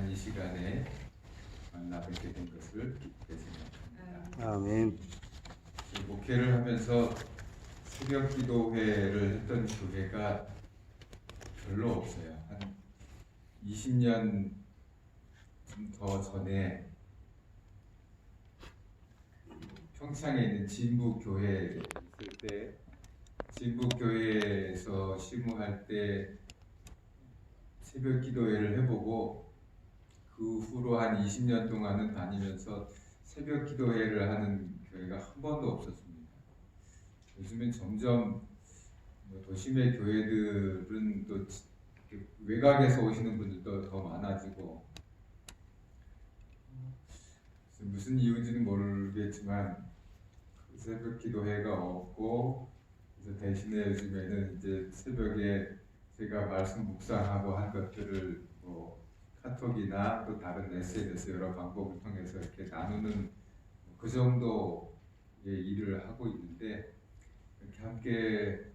이 시간에 만나 뵙게 된 것을 기쁘게 생각합니다. 아멘. 목회를 하면서 새벽 기도회를 했던 교회가 별로 없어요. 한 20년 더 전에 평창에 있는 진북교회에 있을 때 진북교회에서 심우할 때 새벽 기도회를 해보고 그 후로 한 20년 동안은 다니면서 새벽 기도회를 하는 교회가 한 번도 없었습니다. 요즘엔 점점 도심의 교회들은 또 외곽에서 오시는 분들도 더 많아지고 무슨 이유인지는 모르겠지만 새벽 기도회가 없고 그래서 대신에 요즘에는 이제 새벽에 제가 말씀 묵상하고 한 것들을 카톡이나 또 다른 SNS 여러 방법을 통해서 이렇게 나누는 그 정도의 일을 하고 있는데 이렇게 함께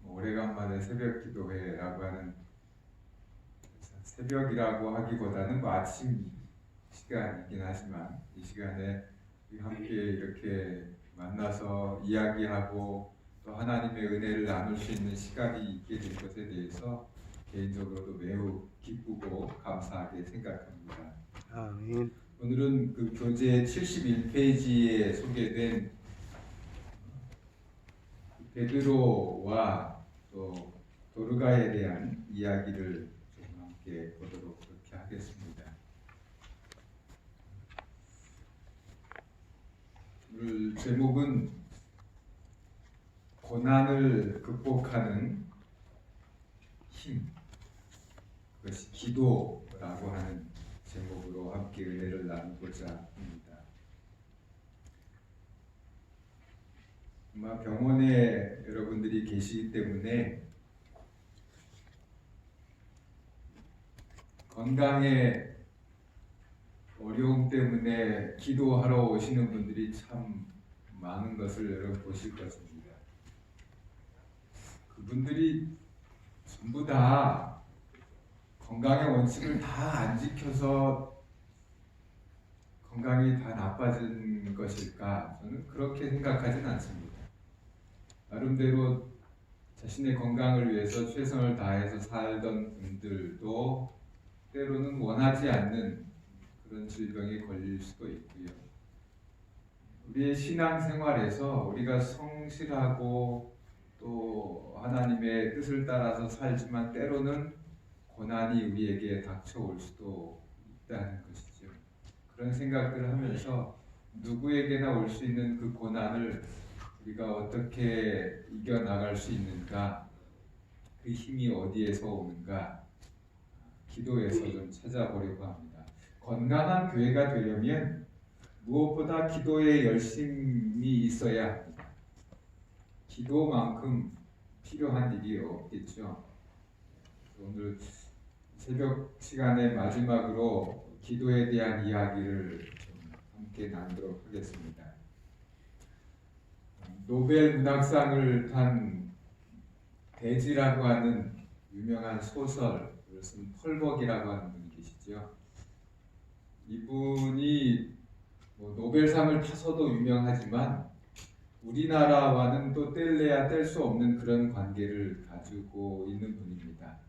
오래간만에 새벽 기도회라고 하는 새벽이라고 하기보다는 아침 시간이긴 하지만 이 시간에 함께 이렇게 만나서 이야기하고 또 하나님의 은혜를 나눌 수 있는 시간이 있게 된 것에 대해서 개인적으로도 매우 기쁘고 감사하게 생각합니다. 아멘. 오늘은 그 교재 71페이지에 소개된 베드로와 또 도르가에 대한 이야기를 좀 함께 보도록 그렇게 하겠습니다. 오늘 제목은 고난을 극복하는 힘, 그것이 기도라고 하는 제목으로 함께 은혜를 나누고자 합니다. 아마 병원에 여러분들이 계시기 때문에 건강에 어려움 때문에 기도하러 오시는 분들이 참 많은 것을 여러분 보실 것입니다. 그분들이 전부 다 건강의 원칙을 다 안 지켜서 건강이 다 나빠진 것일까? 저는 그렇게 생각하진 않습니다. 나름대로 자신의 건강을 위해서 최선을 다해서 살던 분들도 때로는 원하지 않는 그런 질병에 걸릴 수도 있고요. 우리의 신앙생활에서 우리가 성실하고 또 하나님의 뜻을 따라서 살지만 때로는 고난이 우리에게 닥쳐올 수도 있다는 것이죠. 그런 생각들을 하면서 누구에게나 올 수 있는 그 고난을 우리가 어떻게 이겨나갈 수 있는가, 그 힘이 어디에서 오는가 기도에서 좀 찾아보려고 합니다. 건강한 교회가 되려면 무엇보다 기도에 열심이 있어야 합니다. 기도만큼 필요한 일이 없겠죠. 오늘 새벽 시간의 마지막으로 기도에 대한 이야기를 좀 함께 나누도록 하겠습니다. 노벨 문학상을 탄 대지라고 하는 유명한 소설을 쓴 펄벅이라고 하는 분이 계시죠. 이분이 노벨상을 타서도 유명하지만 우리나라와는 또 뗄래야 뗄 수 없는 그런 관계를 가지고 있는 분입니다.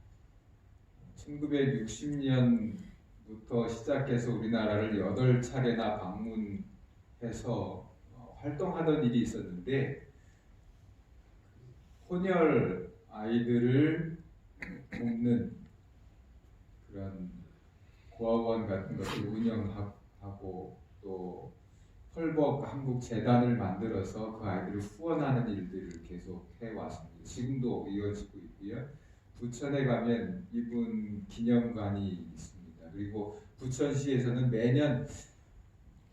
1960년부터 시작해서 우리나라를 8차례나 방문해서 활동하던 일이 있었는데 혼혈 아이들을 돕는 그런 고아원 같은 것을 운영하고 또 펄벅 한국 재단을 만들어서 그 아이들을 후원하는 일들을 계속 해왔습니다. 지금도 이어지고 있고요. 부천에 가면 이분 기념관이 있습니다. 그리고 부천시에서는 매년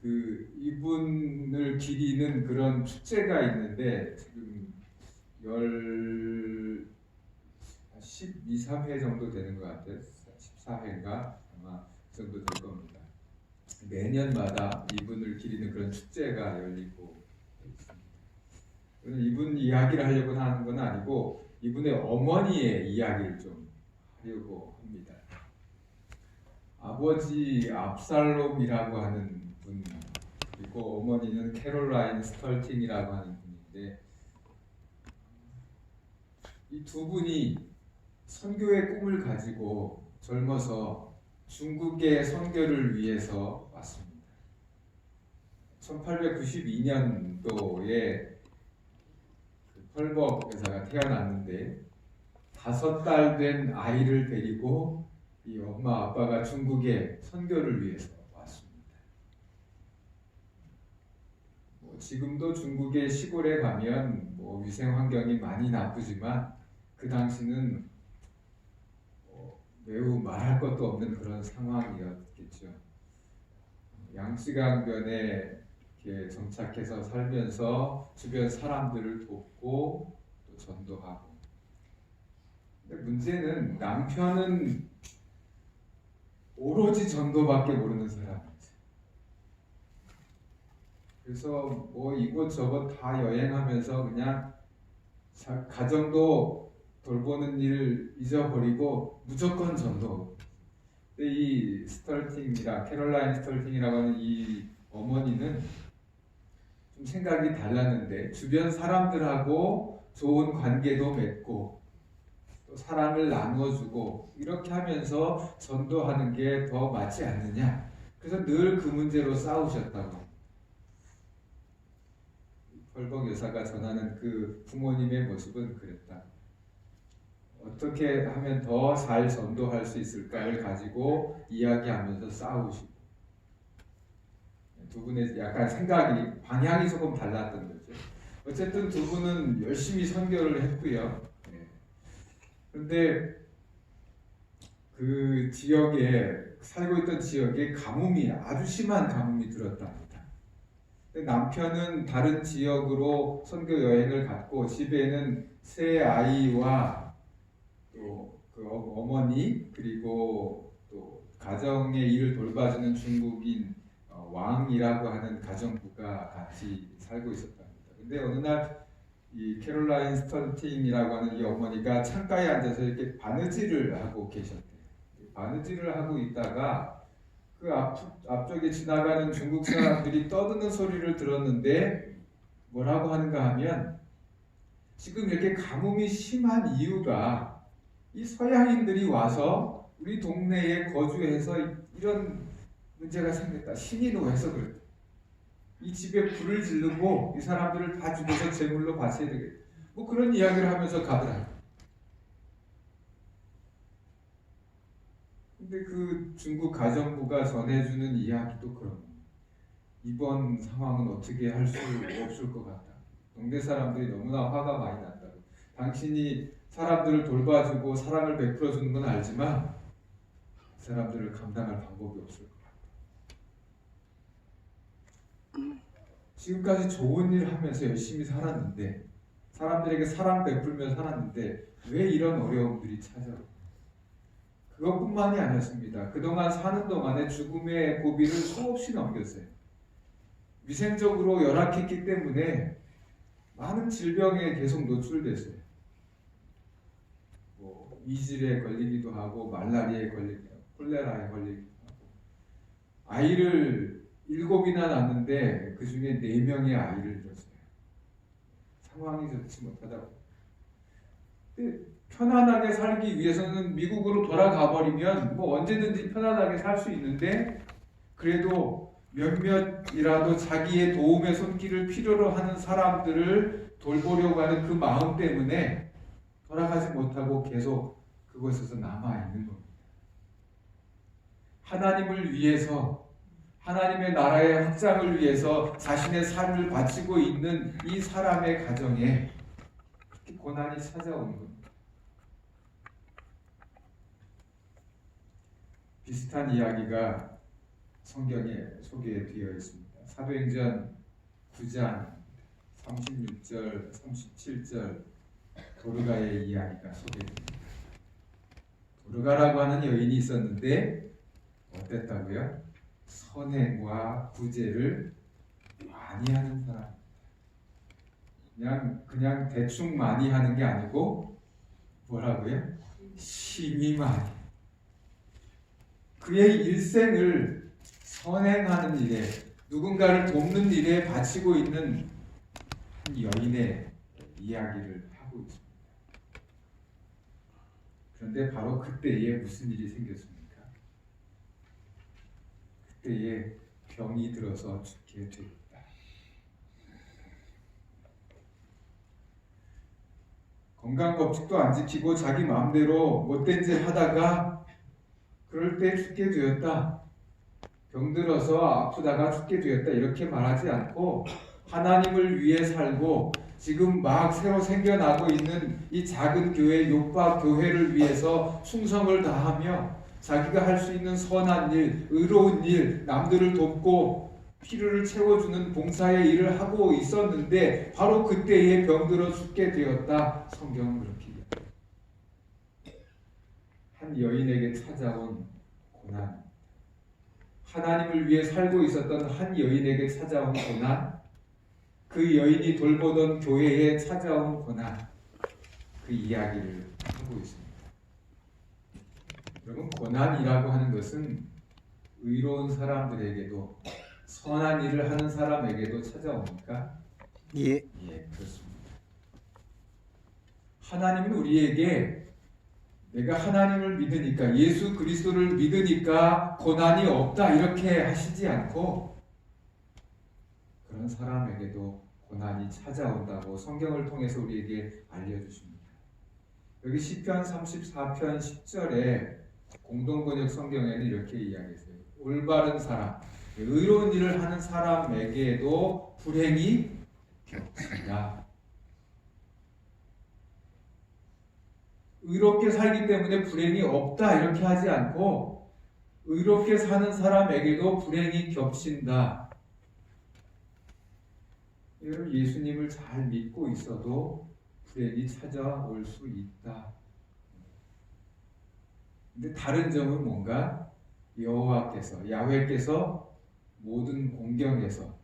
그 이분을 기리는 그런 축제가 있는데 지금 12, 13회 정도 되는 것 같아요. 14회인가 아마 그 정도 될 겁니다. 매년마다 이분을 기리는 그런 축제가 열리고 있습니다. 오늘 이분 이야기를 하려고 하는 건 아니고 이분의 어머니의 이야기를 좀 하려고 합니다. 아버지 압살롬이라고 하는 분, 그리고 어머니는 캐롤라인 스털팅이라고 하는 분인데, 이 두 분이 선교의 꿈을 가지고 젊어서 중국의 선교를 위해서 왔습니다. 1892년도에 펄벅 여사가 태어났는데 5달 된 아이를 데리고 이 엄마 아빠가 중국에 선교를 위해서 왔습니다. 지금도 중국의 시골에 가면 위생 환경이 많이 나쁘지만 그 당시는 매우 말할 것도 없는 그런 상황이었겠죠. 양쯔강변에 이렇게 정착해서 살면서 주변 사람들을 돕고 또 전도하고. 근데 문제는 남편은 오로지 전도밖에 모르는 사람이지. 그래서 이곳저곳 다 여행하면서 그냥 가정도 돌보는 일을 잊어버리고 무조건 전도. 근데 이 캐롤라인 스털팅이라고 하는 이 어머니는 좀 생각이 달랐는데 주변 사람들하고 좋은 관계도 맺고 또 사랑을 나누어주고 이렇게 하면서 전도하는 게 더 맞지 않느냐. 그래서 늘 그 문제로 싸우셨다고. 펄벅 여사가 전하는 그 부모님의 모습은 그랬다. 어떻게 하면 더 잘 전도할 수 있을까를 가지고 이야기하면서 싸우시고, 두 분의 약간 생각이 방향이 조금 달랐던 거죠. 어쨌든 두 분은 열심히 선교를 했고요. 그런데 그 지역에 살고 있던 지역에 아주 심한 가뭄이 들었답니다. 남편은 다른 지역으로 선교 여행을 갔고 집에는 세 아이와 또 그 어머니 그리고 또 가정의 일을 돌봐주는 중국인 왕이라고 하는 가정부가 같이 살고 있었답니다. 근데 어느 날 이 캐롤라인 스턴팅이라고 하는 이 어머니가 창가에 앉아서 이렇게 바느질을 하고 계셨대요. 바느질을 하고 있다가 그 앞쪽에 지나가는 중국 사람들이 떠드는 소리를 들었는데 뭐라고 하는가 하면 지금 이렇게 가뭄이 심한 이유가 이 서양인들이 와서 우리 동네에 거주해서 이런 문제가 생겼다. 신이 노해서 그랬다. 이 집에 불을 지르고 이 사람들을 다 죽여서 제물로 바쳐야 되겠다. 그런 이야기를 하면서 가더라. 근데 그 중국 가정부가 전해주는 이야기도 그런 겁니다. 이번 상황은 어떻게 할 수 없을 것 같다. 동네 사람들이 너무나 화가 많이 난다고. 당신이 사람들을 돌봐주고 사랑을 베풀어주는 건 알지만 사람들을 감당할 방법이 없을 것 같다. 지금까지 좋은 일 하면서 열심히 살았는데 사람들에게 사랑 베풀며 살았는데 왜 이런 어려움들이 찾아오고 그것뿐만이 아니었습니다. 그동안 사는 동안에 죽음의 고비를 수없이 넘겼어요. 위생적으로 열악했기 때문에 많은 질병에 계속 노출됐어요. 이질에 걸리기도 하고 말라리아에 걸리기도 하고 콜레라에 걸리기도 하고 아이를 7이나 낳았는데 그 중에 4명의 아이를 잃었어요. 상황이 좋지 못하다고. 근데 편안하게 살기 위해서는 미국으로 돌아가 버리면 언제든지 편안하게 살 수 있는데 그래도 몇몇이라도 자기의 도움의 손길을 필요로 하는 사람들을 돌보려고 하는 그 마음 때문에 돌아가지 못하고 계속 그곳에서 남아있는 겁니다. 하나님을 위해서 하나님의 나라의 확장을 위해서 자신의 삶을 바치고 있는 이 사람의 가정에 그렇게 고난이 찾아오는 겁니다. 비슷한 이야기가 성경에 소개되어 있습니다. 사도행전 9장 36절, 37절 도르가의 이야기가 소개됩니다. 도르가라고 하는 여인이 있었는데 어땠다고요? 선행과 구제를 많이 하는 사람. 그냥 대충 많이 하는 게 아니고 뭐라고요? 심히 많이. 그의 일생을 선행하는 일에, 누군가를 돕는 일에 바치고 있는 한 여인의 이야기를 하고 있습니다. 그런데 바로 그때에 무슨 일이 생겼습니까? 그때에 병이 들어서 죽게 되었다. 건강검칙도 안 지키고 자기 마음대로 못된 짓 하다가 그럴 때 죽게 되었다. 병들어서 아프다가 죽게 되었다. 이렇게 말하지 않고 하나님을 위해 살고 지금 막 새로 생겨나고 있는 이 작은 교회, 요파 교회를 위해서 충성을 다하며 자기가 할 수 있는 선한 일, 의로운 일, 남들을 돕고 필요를 채워주는 봉사의 일을 하고 있었는데 바로 그때에 병들어 죽게 되었다. 성경은 그렇게 이야기합니다. 한 여인에게 찾아온 고난, 하나님을 위해 살고 있었던 한 여인에게 찾아온 고난, 그 여인이 돌보던 교회에 찾아온 고난, 그 이야기를 하고 있습니다. 여러분, 고난이라고 하는 것은 의로운 사람들에게도 선한 일을 하는 사람에게도 찾아옵니까? 예. 예, 그렇습니다. 하나님은 우리에게 내가 하나님을 믿으니까, 예수 그리스도를 믿으니까 고난이 없다 이렇게 하시지 않고 그런 사람에게도 고난이 찾아온다고 성경을 통해서 우리에게 알려주십니다. 여기 시편 34편 10절에 공동번역 성경에는 이렇게 이야기했어요. 올바른 사람, 의로운 일을 하는 사람에게도 불행이 겹친다. 의롭게 살기 때문에 불행이 없다 이렇게 하지 않고 의롭게 사는 사람에게도 불행이 겹친다. 여러분, 예수님을 잘 믿고 있어도 불행이 찾아올 수 있다. 근데 다른 점은 뭔가 여호와께서, 야훼께서 모든 공경에서,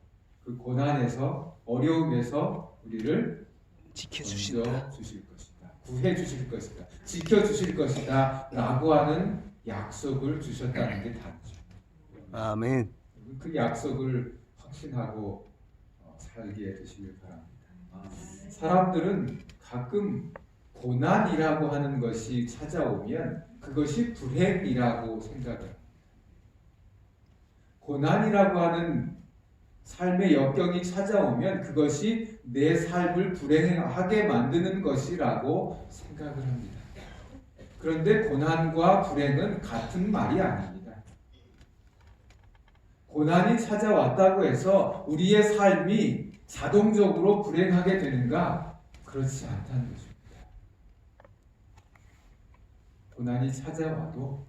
그 고난에서, 어려움에서 우리를 지켜주신다. 주실 것이다. 구해 주실 것이다. 지켜 주실 것이다. 라고 하는 약속을 주셨다는 게 다르죠. 아멘. 그 약속을 확신하고 살게 되시길 바랍니다. 사람들은 가끔 고난이라고 하는 것이 찾아오면 그것이 불행이라고 생각합니다. 고난이라고 하는 삶의 역경이 찾아오면 그것이 내 삶을 불행하게 만드는 것이라고 생각을 합니다. 그런데 고난과 불행은 같은 말이 아닙니다. 고난이 찾아왔다고 해서 우리의 삶이 자동적으로 불행하게 되는가? 그렇지 않다는 것입니다. 고난이 찾아와도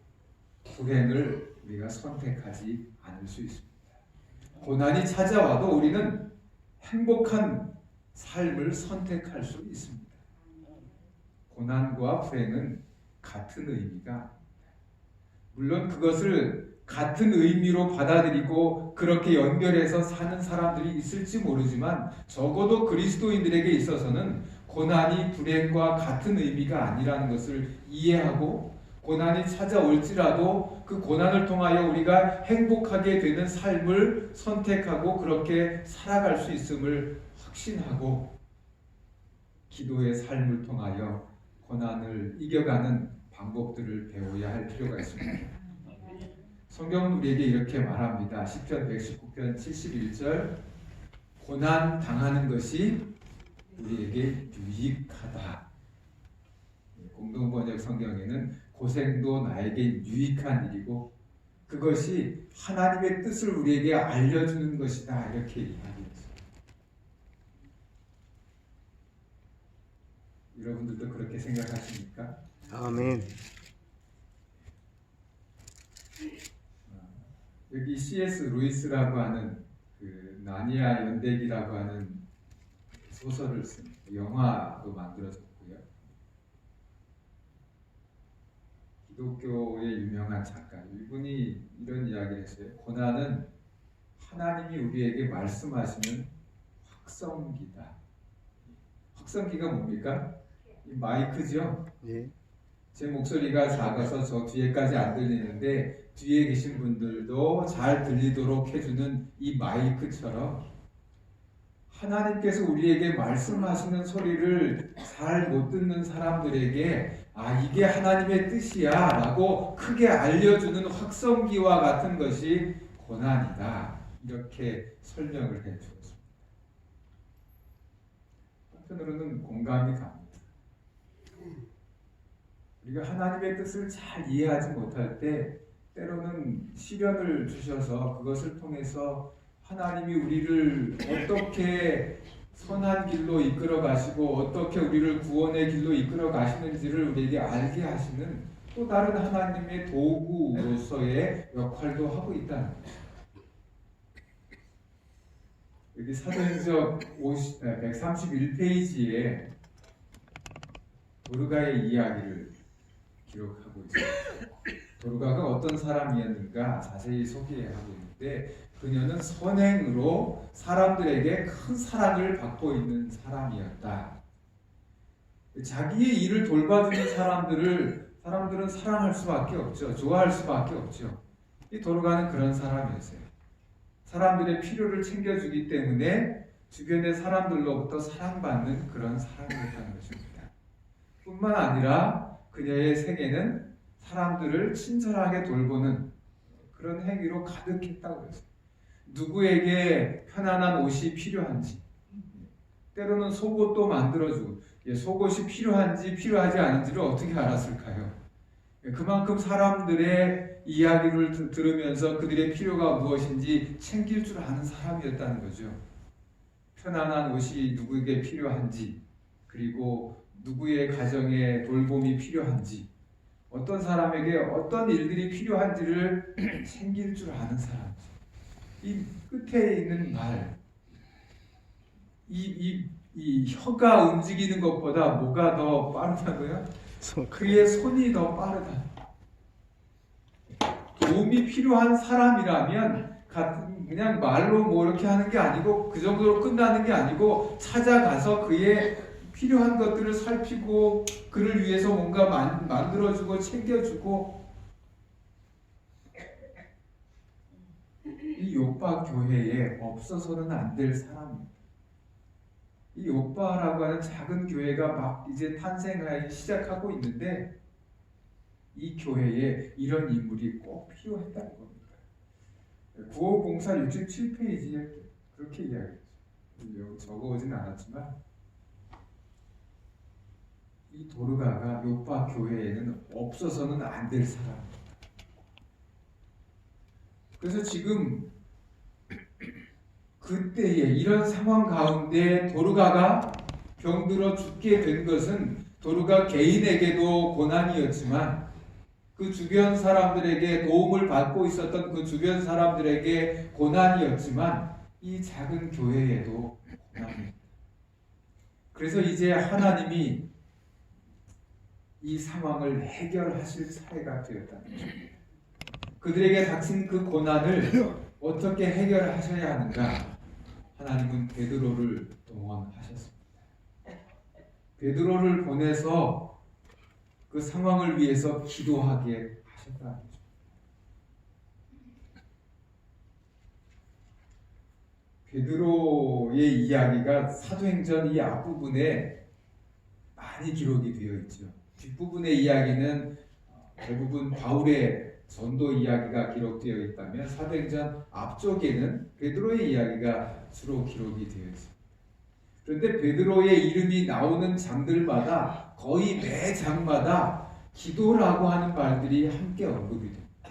불행을 우리가 선택하지 않을 수 있습니다. 고난이 찾아와도 우리는 행복한 삶을 선택할 수 있습니다. 고난과 불행은 같은 의미가, 물론 그것을 같은 의미로 받아들이고 그렇게 연결해서 사는 사람들이 있을지 모르지만 적어도 그리스도인들에게 있어서는 고난이 불행과 같은 의미가 아니라는 것을 이해하고 고난이 찾아올지라도 그 고난을 통하여 우리가 행복하게 되는 삶을 선택하고 그렇게 살아갈 수 있음을 확신하고 기도의 삶을 통하여 고난을 이겨가는 방법들을 배워야 할 필요가 있습니다. 성경은 우리에게 이렇게 말합니다. 시편 119편 71절, 고난 당하는 것이 우리에게 유익하다. 공동번역 성경에는 고생도 나에게 유익한 일이고 그것이 하나님의 뜻을 우리에게 알려주는 것이다. 이렇게 이야기했어요. 여러분들도 그렇게 생각하십니까? 아멘. 여기 C.S. 루이스라고 하는 그 나니아 연대기라고 하는 소설을 쓴 영화도 만들어졌고요. 기독교의 유명한 작가 이분이 이런 이야기를 했어요. 고난은 하나님이 우리에게 말씀하시는 확성기다. 확성기가 뭡니까? 이 마이크죠? 예. 제 목소리가 작아서 저 뒤에까지 안 들리는데 뒤에 계신 분들도 잘 들리도록 해주는 이 마이크처럼 하나님께서 우리에게 말씀하시는 소리를 잘 못 듣는 사람들에게 이게 하나님의 뜻이야 라고 크게 알려주는 확성기와 같은 것이 고난이다, 이렇게 설명을 해 주었습니다. 한편으로는 공감이 갑니다. 우리가 하나님의 뜻을 잘 이해하지 못할 때 때로는 시련을 주셔서 그것을 통해서 하나님이 우리를 어떻게 선한 길로 이끌어 가시고 어떻게 우리를 구원의 길로 이끌어 가시는지를 우리에게 알게 하시는 또 다른 하나님의 도구로서의 역할도 하고 있다는 거죠. 여기 사도행전 131페이지에 도르가의 이야기를 기록하고 있습니다. 도르가가 어떤 사람이었는가 자세히 소개하고 있는데, 그녀는 선행으로 사람들에게 큰 사랑을 받고 있는 사람이었다. 자기의 일을 돌봐주는 사람들은 사랑할 수밖에 없죠. 좋아할 수밖에 없죠. 이 도르가는 그런 사람이었어요. 사람들의 필요를 챙겨주기 때문에 주변의 사람들로부터 사랑받는 그런 사람이었다는 것입니다. 뿐만 아니라 그녀의 생애는 사람들을 친절하게 돌보는 그런 행위로 가득했다고 했어요. 누구에게 편안한 옷이 필요한지, 때로는 속옷도 만들어주고, 속옷이 필요한지 필요하지 않은지를 어떻게 알았을까요? 그만큼 사람들의 이야기를 들으면서 그들의 필요가 무엇인지 챙길 줄 아는 사람이었다는 거죠. 편안한 옷이 누구에게 필요한지, 그리고 누구의 가정에 돌봄이 필요한지, 어떤 사람에게 어떤 일들이 필요한지를 챙길 줄 아는 사람. 이 끝에 있는 말, 이 혀가 움직이는 것보다 뭐가 더 빠르다고요? 그의 손이 더 빠르다. 도움이 필요한 사람이라면 그냥 말로 뭐 이렇게 하는 게 아니고 그 정도로 끝나는 게 아니고 찾아가서 그의 필요한 것들을 살피고 그를 위해서 뭔가 만들어주고 챙겨주고. 이 요파 교회에 없어서는 안 될 사람입니다. 이 요파라고 하는 작은 교회가 막 이제 탄생하기 시작하고 있는데 이 교회에 이런 인물이 꼭 필요했다는 겁니다. 구호공사 67페이지에 그렇게 이야기했죠. 적어오진 않았지만 이 도르가가 요파 교회에는 없어서는 안 될 사람입니다. 그래서 지금 그때에 이런 상황 가운데 도르가가 병들어 죽게 된 것은 도르가 개인에게도 고난이었지만 그 주변 사람들에게 도움을 받고 있었던 그 주변 사람들에게 고난이었지만 이 작은 교회에도 고난입니다. 그래서 이제 하나님이 이 상황을 해결하실 차례가 되었다는 것입니다. 그들에게 닥친 그 고난을 어떻게 해결하셔야 하는가? 하나님은 베드로를 동원하셨습니다. 베드로를 보내서 그 상황을 위해서 기도하게 하셨다는 거죠. 베드로의 이야기가 사도행전 이 앞부분에 많이 기록이 되어 있죠. 뒷부분의 이야기는 대부분 바울의 전도 이야기가 기록되어 있다면 사도행전 앞쪽에는 베드로의 이야기가 주로 기록이 되어 있습니다. 그런데 베드로의 이름이 나오는 장들마다 거의 매 장마다 기도라고 하는 말들이 함께 언급이 됩니다.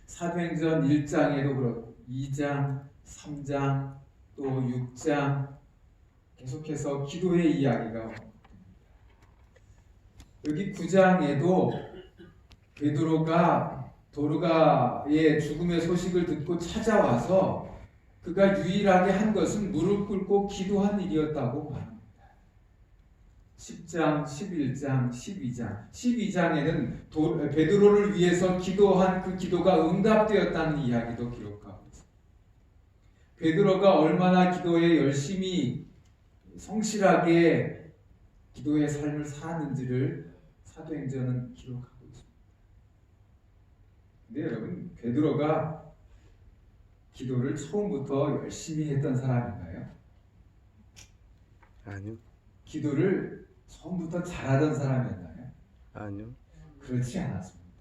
사도행전 1장에도 그렇고 2장, 3장, 또 6장 계속해서 기도의 이야기가 언급됩니다. 여기 9장에도 베드로가 도르가의 죽음의 소식을 듣고 찾아와서 그가 유일하게 한 것은 무릎 꿇고 기도한 일이었다고 말합니다. 10장, 11장, 12장. 12장에는 베드로를 위해서 기도한 그 기도가 응답되었다는 이야기도 기록하고 있습니다. 베드로가 얼마나 기도에 열심히 성실하게 기도의 삶을 사는지를 사도행전은 기록하고 있습니다. 근데 여러분, 베드로가 기도를 처음부터 열심히 했던 사람인가요? 아니요. 기도를 처음부터 잘하던 사람이었나요? 아니요. 그렇지 않았습니다.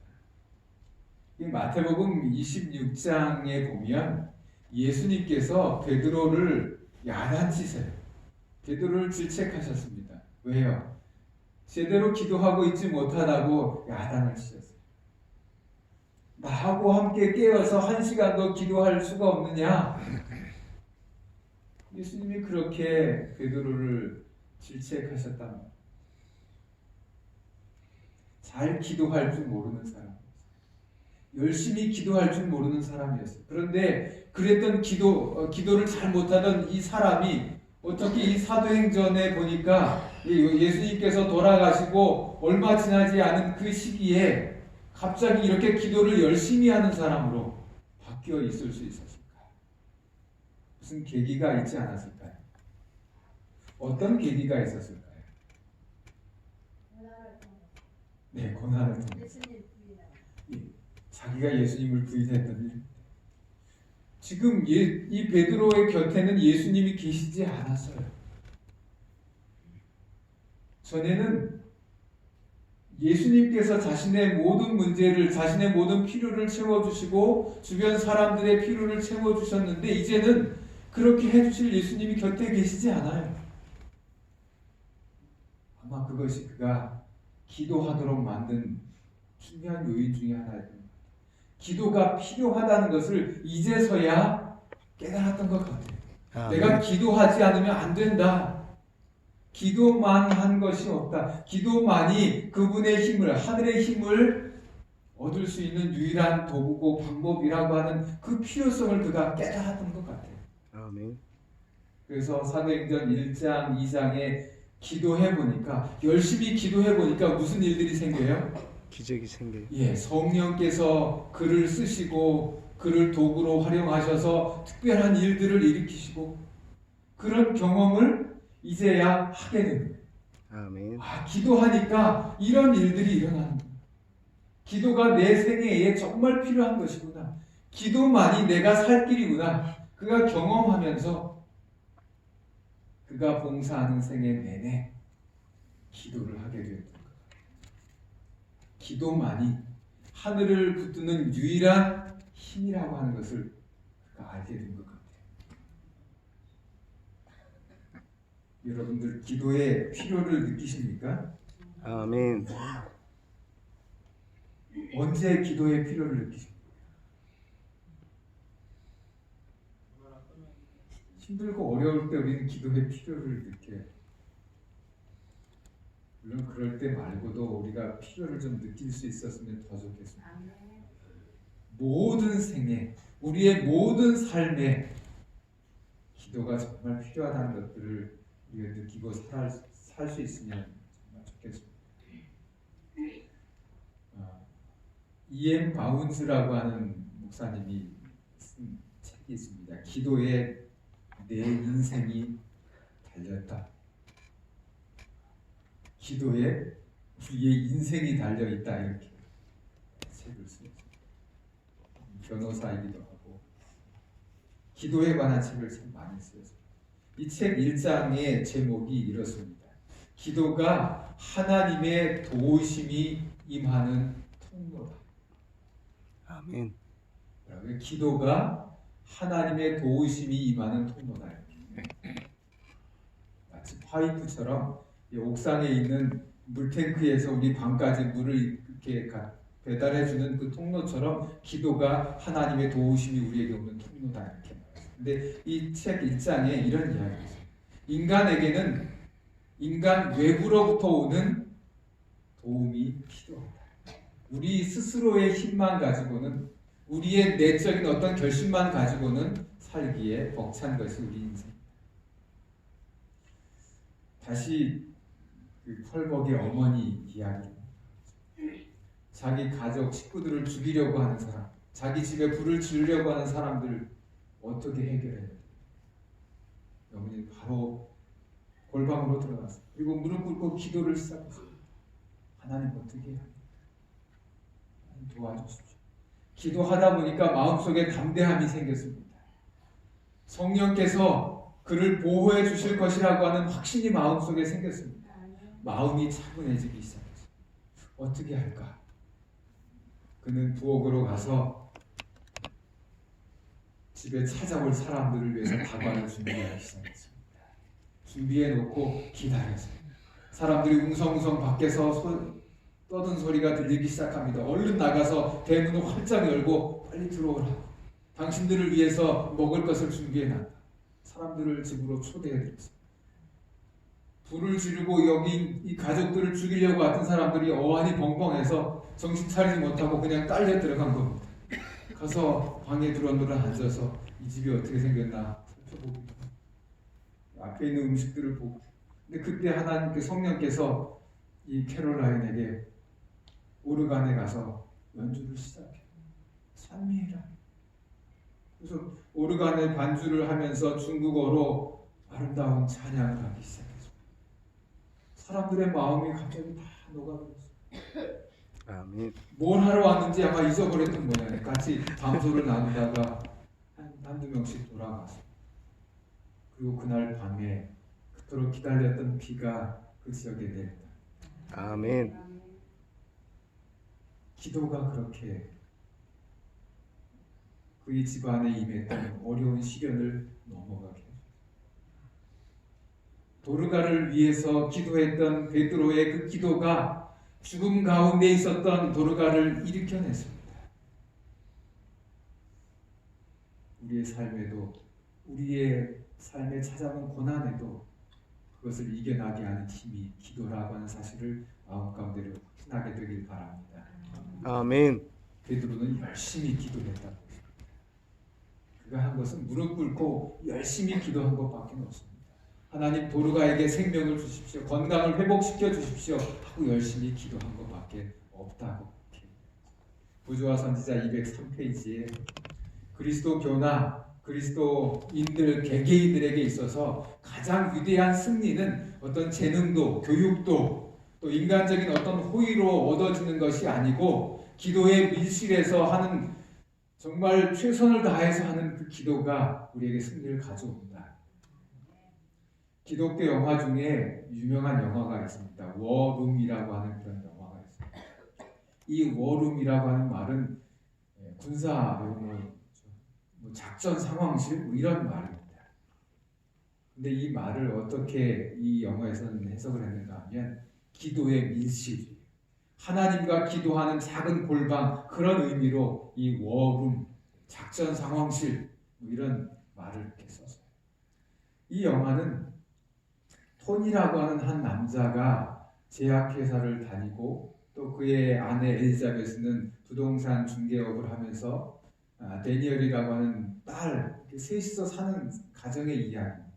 이 마태복음 26장에 보면 예수님께서 베드로를 야단치세요. 베드로를 질책하셨습니다. 왜요? 제대로 기도하고 있지 못하다고 야단을 치셨어요. 나하고 함께 깨어서 1시간도 기도할 수가 없느냐? 예수님이 그렇게 베드로를 질책하셨단 말이에요. 잘 기도할 줄 모르는 사람, 열심히 기도할 줄 모르는 사람이었어요. 그런데 그랬던 기도를 잘 못하던 이 사람이 어떻게 이 사도행전에 보니까 예수님께서 돌아가시고 얼마 지나지 않은 그 시기에 갑자기 이렇게 기도를 열심히 하는 사람으로 바뀌어 있을 수 있었을까요? 무슨 계기가 있지 않았을까요? 어떤 계기가 있었을까요? 네, 고난을 통해서. 자기가 예수님을 부인했던 일. 지금 이 베드로의 곁에는 예수님이 계시지 않았어요. 전에는 예수님께서 자신의 모든 문제를, 자신의 모든 필요를 채워주시고 주변 사람들의 필요를 채워주셨는데 이제는 그렇게 해주실 예수님이 곁에 계시지 않아요. 아마 그것이 그가 기도하도록 만든 중요한 요인 중에 하나입니다. 기도가 필요하다는 것을 이제서야 깨달았던 것 같아요. 내가 기도하지 않으면 안 된다. 기도만 한 것이 없다. 기도만이 그분의 힘을, 하늘의 힘을 얻을 수 있는 유일한 도구고 방법이라고 하는 그 필요성을 그가 깨달았던 것 같아요. 아멘. 그래서 사도행전 1장, 2장에 기도해보니까, 열심히 기도해보니까 무슨 일들이 생겨요? 기적이 생겨요. 예, 성령께서 그를 쓰시고 그를 도구로 활용하셔서 특별한 일들을 일으키시고 그런 경험을 이제야 하게 됩니다. 아멘. 기도하니까 이런 일들이 일어나는 거예요. 기도가 내 생애에 정말 필요한 것이구나. 기도만이 내가 살 길이구나. 그가 경험하면서 그가 봉사하는 생애 내내 기도를 하게 되었던 거예요. 기도만이 하늘을 붙드는 유일한 힘이라고 하는 것을 그가 알게 된 것 같아요. 여러분들 기도의 필요를 느끼십니까? 아멘. 언제 기도의 필요를 느끼십니까? 힘들고 어려울 때 우리는 기도의 필요를 느껴요. 물론 그럴 때 말고도 우리가 필요를 좀 느낄 수 있었으면 더 좋겠습니다. 모든 생애, 우리의 모든 삶에 기도가 정말 필요하다는 것들을 우리가 느끼고 살 수 있으면 정말 좋겠습니다. E.M. 바운스라고 하는 목사님이 쓴 책이 있습니다. 기도에 내 인생이 달렸다. 기도에 우리의 인생이 달려있다. 이렇게 책을 쓰였습니다. 변호사이기도 하고 기도에 관한 책을 참 많이 쓰였습니다. 이 책 1장의 제목이 이렇습니다. 기도가 하나님의 도우심이 임하는 통로다. 아멘. 기도가 하나님의 도우심이 임하는 통로다. 마치 파이프처럼 옥상에 있는 물탱크에서 우리 방까지 물을 이렇게 배달해주는 그 통로처럼 기도가 하나님의 도우심이 우리에게 오는 통로다. 이렇게 말합니다. 근데 이 책 1장에 이런 이야기가 있어요. 인간에게는 인간 외부로부터 오는 도움이 필요하다. 우리 스스로의 힘만 가지고는, 우리의 내적인 어떤 결심만 가지고는 살기에 벅찬 것이 우리 인생. 다시 그 펄벅의 어머니 이야기. 자기 가족 식구들을 죽이려고 하는 사람, 자기 집에 불을 지르려고 하는 사람들 어떻게 해결해야 돼? 어머니 바로 골방으로 들어갔어요. 그리고 무릎 꿇고 기도를 시작했어요. 하나님 어떻게 해야 돼? 하나님 도와주십시오. 기도하다 보니까 마음속에 담대함이 생겼습니다. 성령께서 그를 보호해 주실 것이라고 하는 확신이 마음속에 생겼습니다. 마음이 차분해지기 시작했습니다. 어떻게 할까? 그는 부엌으로 가서 집에 찾아올 사람들을 위해서 다과를 준비하기 시작했습니다. 준비해 놓고 기다렸어요. 사람들이 웅성웅성 밖에서 떠든 소리가 들리기 시작합니다. 얼른 나가서 대문을 활짝 열고 빨리 들어오라고. 당신들을 위해서 먹을 것을 준비해놨다. 사람들을 집으로 초대해드렸습니다. 불을 지르고 여기 이 가족들을 죽이려고 왔던 사람들이 어안이 벙벙해서 정신 차리지 못하고 그냥 딸려 들어간 겁니다. 가서 방에 드러누르 앉아서 이 집이 어떻게 생겼나 살펴보고 앞에 있는 음식들을 보고. 근데 그때 하나님께 성령께서 이 캐롤라인에게 오르간에 가서 연주를 시작해요. 찬미해라. 그래서 오르간에 반주를 하면서 중국어로 아름다운 찬양을 하기 시작했습니다. 사람들의 마음이 갑자기 다 녹아들었어요. 아멘. 뭘 하러 왔는지 아마 잊어버렸던 모양이에요. 같이 담소를 나누다가 한두 명씩 돌아갔어요. 그리고 그날 밤에 그토록 기다렸던 비가 그 지역에 내렸다. 아멘. 기도가 그렇게 그의 집안에 임했던 어려운 시련을 넘어가게 해줬어요. 도르가를 위해서 기도했던 베드로의 그 기도가 죽음 가운데 있었던 도르가를 일으켜냈습니다. 우리의 삶에도, 우리의 삶에 찾아온 고난에도 그것을 이겨나게 하는 힘이 기도라고 하는 사실을 마음 가운데로 확신하게 되길 바랍니다. 아멘. 베드로는 열심히 기도했다고. 그가 한 것은 무릎 꿇고 열심히 기도한 것밖에 없습니다. 하나님 도르가에게 생명을 주십시오. 건강을 회복시켜 주십시오. 하고 열심히 기도한 것밖에 없다고. 부조와 선지자 203페이지에 그리스도교나 그리스도인들 개개인들에게 있어서 가장 위대한 승리는 어떤 재능도 교육도 또 인간적인 어떤 호의로 얻어지는 것이 아니고 기도의 밀실에서 하는 정말 최선을 다해서 하는 그 기도가 우리에게 승리를 가져옵니다. 기독교 영화 중에 유명한 영화가 있습니다. 워룸이라고 하는 그런 영화가 있습니다. 이 워룸이라고 하는 말은 군사 용어, 작전 상황실 이런 말입니다. 근데 이 말을 어떻게 이 영화에서는 해석을 했는가 하면 기도의 밀실, 하나님과 기도하는 작은 골방 그런 의미로 이 워룸, 작전 상황실 이런 말을 이렇게 썼어요. 이 영화는 톤이라고 하는 한 남자가 제약회사를 다니고 또 그의 아내 엘리자베스는 부동산 중개업을 하면서 데니얼이라고 하는 딸 셋이서 사는 가정의 이야기입니다.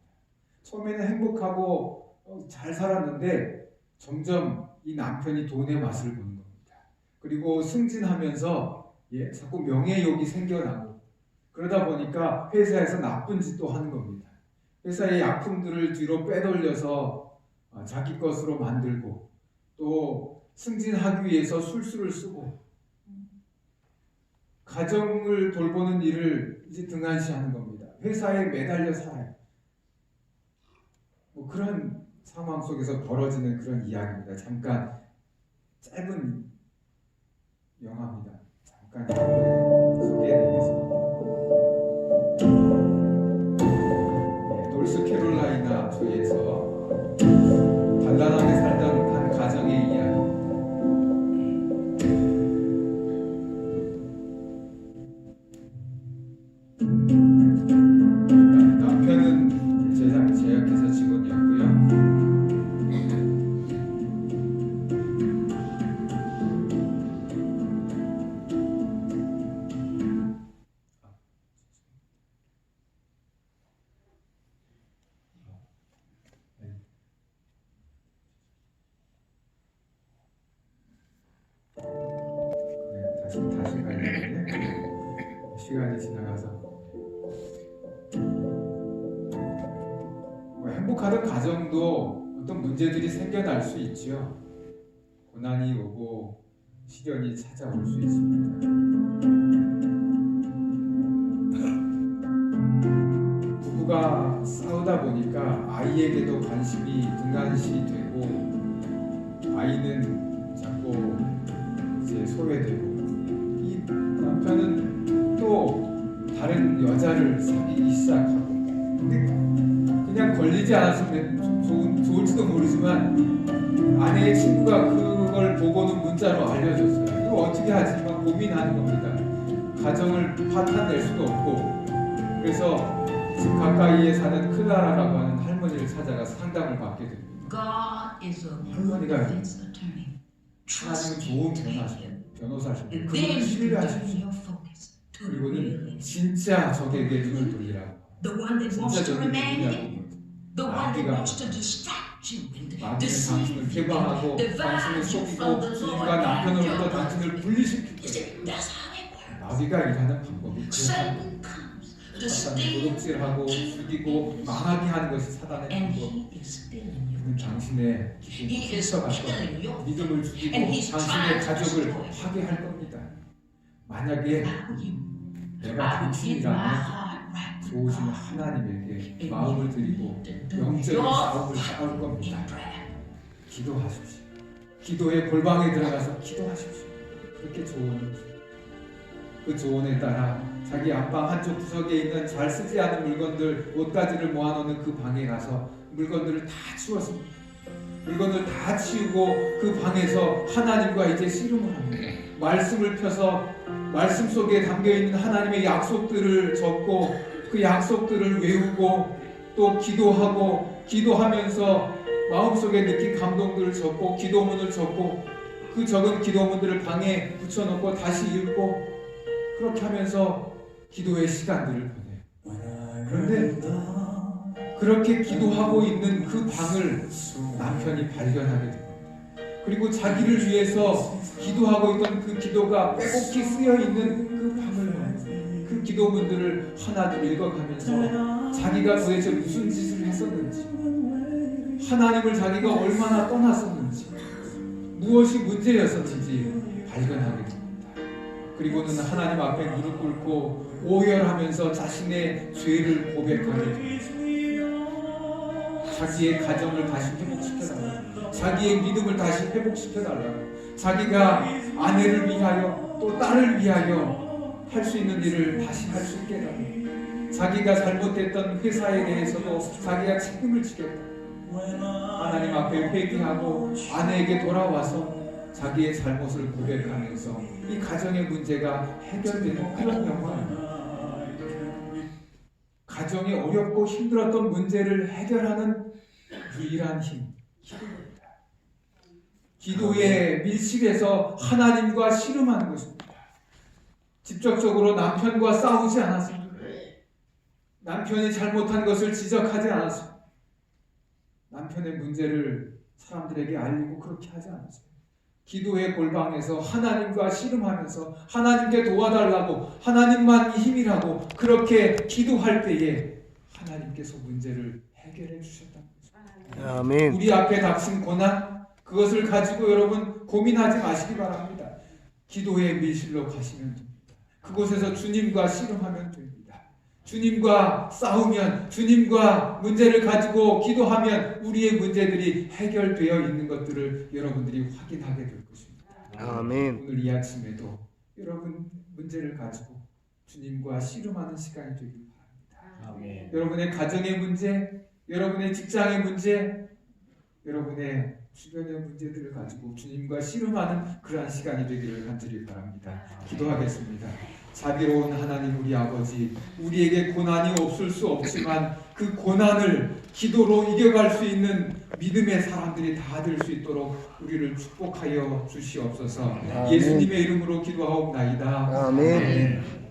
처음에는 행복하고 잘 살았는데 점점 이 남편이 돈의 맛을 보는 겁니다. 그리고 승진하면서 자꾸 명예욕이 생겨나고 그러다 보니까 회사에서 나쁜 짓도 하는 겁니다. 회사의 약품들을 뒤로 빼돌려서 자기 것으로 만들고 또 승진하기 위해서 술수를 쓰고 가정을 돌보는 일을 이제 등한시하는 겁니다. 회사에 매달려 살아요. 그런 상황 속에서 벌어지는 그런 이야기입니다. 잠깐 짧은 영화입니다. 잠깐 소개해드리겠습니다. 노스캐롤라이나 주에서 단란하게 살던 한 가정의 이야기. 남편은 제약회사 직원이었고요. 다시 가야 되는데 시간이 지나가서 행복하던 가정도 어떤 문제들이 생겨날 수 있죠. 고난이 오고 시련이 찾아올 수 있습니다. 부부가 싸우다 보니까 아이에게도 관심이 등한시 되고 아이는 자꾸 이제 소외되고 이 남편은 또 다른 여자를 사귀기 시작하고 근데 그냥 걸리지 않았으면 좋을지도 모르지만 아내의 친구가 그걸 보고는 문자로 알려줬어요. 이거 어떻게 하지? 막 고민하는 겁니다. 가정을 파탄낼 수도 없고 그래서 집 가까이에 사는 클라라라고 하는 할머니를 찾아가 상담을 받게 됩니다. 할머니가 하나님은 좋은 변호사십니다. 그분을 신뢰하십시오. 그리고는 진짜 적에게 눈을 돌리라고. 진짜 적에게 돌리라고. 마귀가 마귀는 당신을 개방하고 당신을 속이고 주님과 남편으로부터 당신을 분리시키고 마귀가 일하는 방법이 그렇다는 사단을 도둑질하고 죽이고 망하게 하는 것이 사단의 방법. 그는 당신의 기쁨을 훔쳐갈 겁니다. 믿음을 죽이고 당신의 가족을 파괴할 겁니다. 만약에 내가 당신이라면 좋으신 하나님에게 마음을 드리고 영적인 싸움을 싸울 겁니다. 기도하십시오. 기도의 골방에 들어가서 기도하십시오. 그렇게 조언을 줍니다. 그 조언에 따라 자기 안방 한쪽 구석에 있는 잘 쓰지 않은 물건들 옷가지를 모아놓는 그 방에 가서 물건들을 다 치웠습니다. 물건을 다 치우고 그 방에서 하나님과 이제 씨름을 합니다. 말씀을 펴서 말씀 속에 담겨있는 하나님의 약속들을 적고 그 약속들을 외우고 또 기도하면서 마음속에 느낀 감동들을 적고 기도문을 적고 그 적은 기도문들을 방에 붙여놓고 다시 읽고 그렇게 하면서 기도의 시간들을 보내요. 그런데 그렇게 기도하고 있는 그 방을 남편이 발견하게 됩니다. 그리고 자기를 위해서 기도하고 있던 그 기도가 빼곡히 쓰여있는 그 방을 그 기도문들을 하나둘 읽어가면서 자기가 도대체 무슨 짓을 했었는지 하나님을 자기가 얼마나 떠났었는지 무엇이 문제였었는지 발견하게 됩니다. 그리고는 하나님 앞에 무릎 꿇고 오열하면서 자신의 죄를 고백하게 됩니다. 자기의 가정을 다시 회복시켜달라고, 자기의 믿음을 다시 회복시켜달라고, 자기가 아내를 위하여 또 딸을 위하여 할 수 있는 일을 다시 할 수 있게 해달라고, 자기가 잘못했던 회사에 대해서도 자기가 책임을 지겠다. 하나님 앞에 회개하고 아내에게 돌아와서 자기의 잘못을 고백하면서 이 가정의 문제가 해결되는 그런 영광입니다. 가정이 어렵고 힘들었던 문제를 해결하는 유일한 힘, 기도입니다. 기도에 밀실해서 하나님과 씨름하는 것입니다. 직접적으로 남편과 싸우지 않았습니다. 남편이 잘못한 것을 지적하지 않았습니다. 남편의 문제를 사람들에게 알리고 그렇게 하지 않았습니다. 기도의 골방에서 하나님과 씨름하면서 하나님께 도와달라고, 하나님만 힘이라고 그렇게 기도할 때에 하나님께서 문제를 해결해 주셨다는 거죠. 아멘. 우리 앞에 닥친 고난, 그것을 가지고 여러분 고민하지 마시기 바랍니다. 기도의 밀실로 가시면 됩니다. 그곳에서 주님과 씨름하면 됩니다. 주님과 싸우면, 주님과 문제를 가지고 기도하면 우리의 문제들이 해결되어 있는 것들을 여러분들이 확인하게 될 것입니다. 아멘. 오늘 이 아침에도 여러분 문제를 가지고 주님과 씨름하는 시간이 되길 바랍니다. 아멘. 여러분의 가정의 문제, 여러분의 직장의 문제, 여러분의 주변의 문제들을 가지고 주님과 씨름하는 그러한 시간이 되기를 간절히 바랍니다. 기도하겠습니다. 자비로운 하나님 우리 아버지, 우리에게 고난이 없을 수 없지만 그 고난을 기도로 이겨갈 수 있는 믿음의 사람들이 다 될 수 있도록 우리를 축복하여 주시옵소서. 예수님의 이름으로 기도하옵나이다. 아멘.